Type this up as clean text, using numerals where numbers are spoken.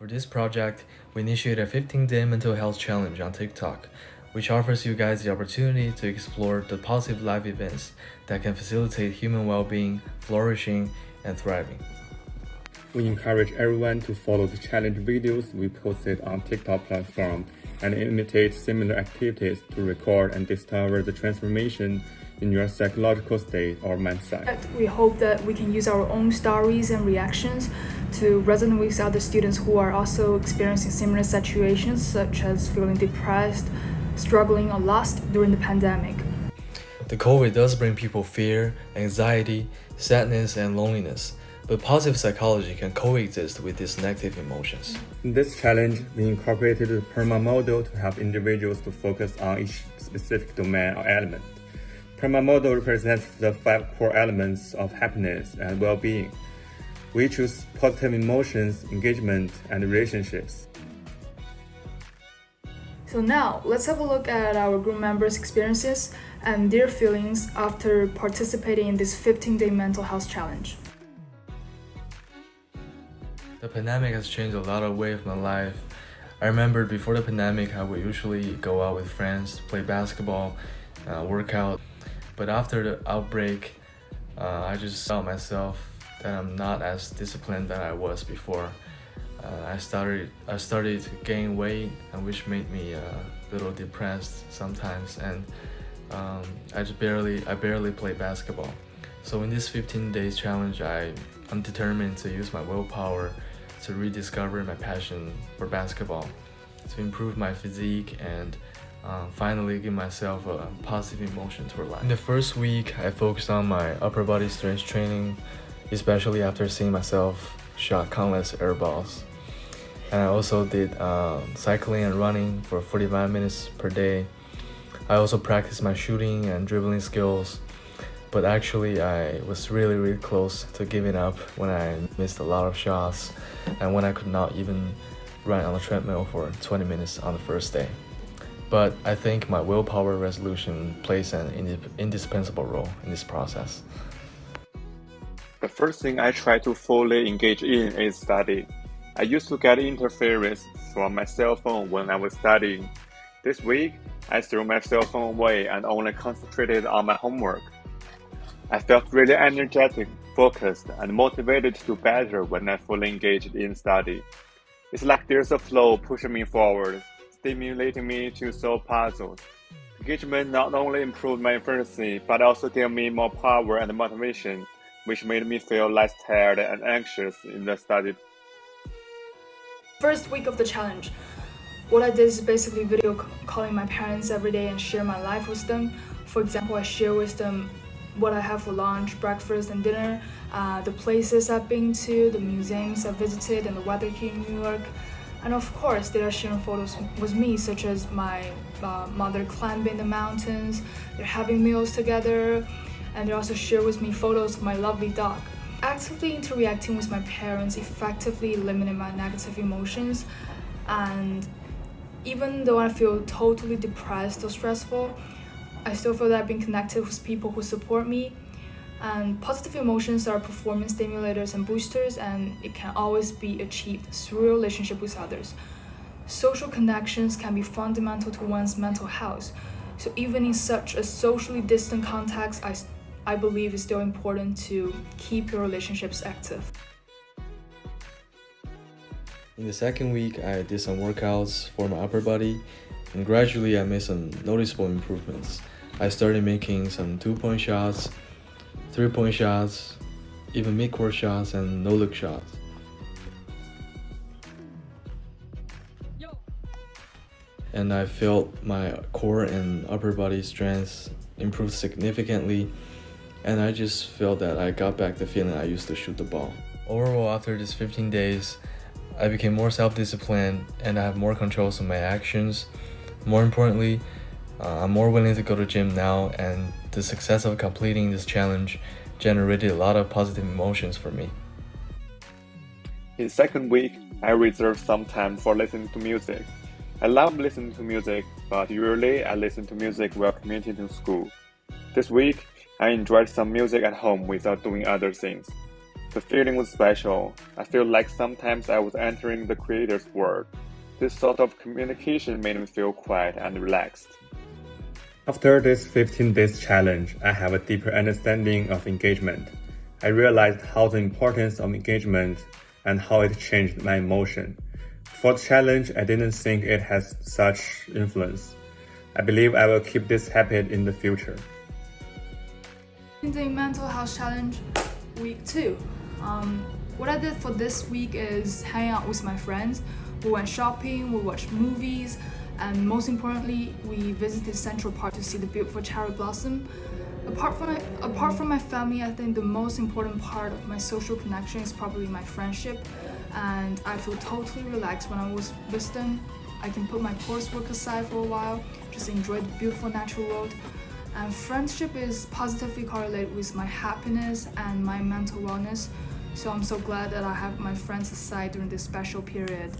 For this project, we initiated a 15-day mental health challenge on TikTok, which offers you guys the opportunity to explore the positive life events that can facilitate human well-being, flourishing, and thriving. We encourage everyone to follow the challenge videos we posted on TikTok platform and imitate similar activities to record and discover the transformation in your psychological state or mindset. We hope that we can use our own stories and reactions to resonate with other students who are also experiencing similar situations, such as feeling depressed, struggling, or lost during the pandemic. The COVID does bring people fear, anxiety, sadness, and loneliness, but positive psychology can coexist with these negative emotions. In this challenge, we incorporated the PERMA model to help individuals to focus on each specific domain or element. PERMA model represents the 5 core elements of happiness and well-being. We choose positive emotions, engagement, and relationships. So now, let's have a look at our group members' experiences and their feelings after participating in this 15-day mental health challenge. The pandemic has changed a lot of ways of my life. I remember before the pandemic, I would usually go out with friends, play basketball, work out. But after the outbreak, I just felt myself that I'm not as disciplined as I was before. I started to gain weight, and which made me a little depressed sometimes, and I barely play basketball. So in this 15 days challenge, I'm determined to use my willpower to rediscover my passion for basketball, to improve my physique, and finally give myself a positive emotion toward life. In the first week, I focused on my upper body strength training, especially after seeing myself shot countless air balls. And I also did cycling and running for 45 minutes per day. I also practiced my shooting and dribbling skills, but actually I was really close to giving up when I missed a lot of shots and when I could not even run on a treadmill for 20 minutes on the first day. But I think my willpower resolution plays an indispensable role in this process. The first thing I try to fully engage in is study. I used to get interference from my cell phone when I was studying. This week, I threw my cell phone away and only concentrated on my homework. I felt really energetic, focused, and motivated to do better when I fully engaged in study. It's like there's a flow pushing me forward, stimulating me to solve puzzles. Engagement not only improved my efficiency, but also gave me more power and motivation, which made me feel less tired and anxious in the study. First week of the challenge, what I did is basically video calling my parents every day and share my life with them. For example, I share with them what I have for lunch, breakfast, and dinner, the places I've been to, the museums I've visited, and the weather here in New York. And of course, they are sharing photos with me, such as my mother climbing the mountains, they're having meals together, and they also share with me photos of my lovely dog. Actively interacting with my parents effectively eliminated my negative emotions, and even though I feel totally depressed or stressful, I still feel that I've been connected with people who support me. And positive emotions are performance stimulators and boosters, and it can always be achieved through a relationship with others. Social connections can be fundamental to one's mental health. So even in such a socially distant context, I believe it's still important to keep your relationships active. In the second week, I did some workouts for my upper body, and gradually I made some noticeable improvements. I started making some 2-point shots, 3-point shots, even mid-court shots, and no-look shots. And I felt my core and upper body strength improved significantly, and I just felt that I got back the feeling I used to shoot the ball. Overall, after these 15 days, I became more self-disciplined and I have more controls on my actions. More importantly, I'm more willing to go to the gym now, and the success of completing this challenge generated a lot of positive emotions for me. In the second week, I reserved some time for listening to music. I love listening to music, but usually I listen to music while commuting to school. This week, I enjoyed some music at home without doing other things. The feeling was special. I feel like sometimes I was entering the creator's world. This sort of communication made me feel quiet and relaxed. After this 15 days challenge, I have a deeper understanding of engagement. I realized how the importance of engagement and how it changed my emotion. For the challenge, I didn't think it has such influence. I believe I will keep this habit in the future. In the mental health challenge week 2, what I did for this week is hang out with my friends. We went shopping, we watched movies, and most importantly, we visited Central Park to see the beautiful cherry blossom. Apart from my family, I think the most important part of my social connection is probably my friendship, and I feel totally relaxed when I was with them. I can put my coursework aside for a while, just enjoy the beautiful natural world. And friendship is positively correlated with my happiness and my mental wellness, so I'm so glad that I have my friends aside during this special period.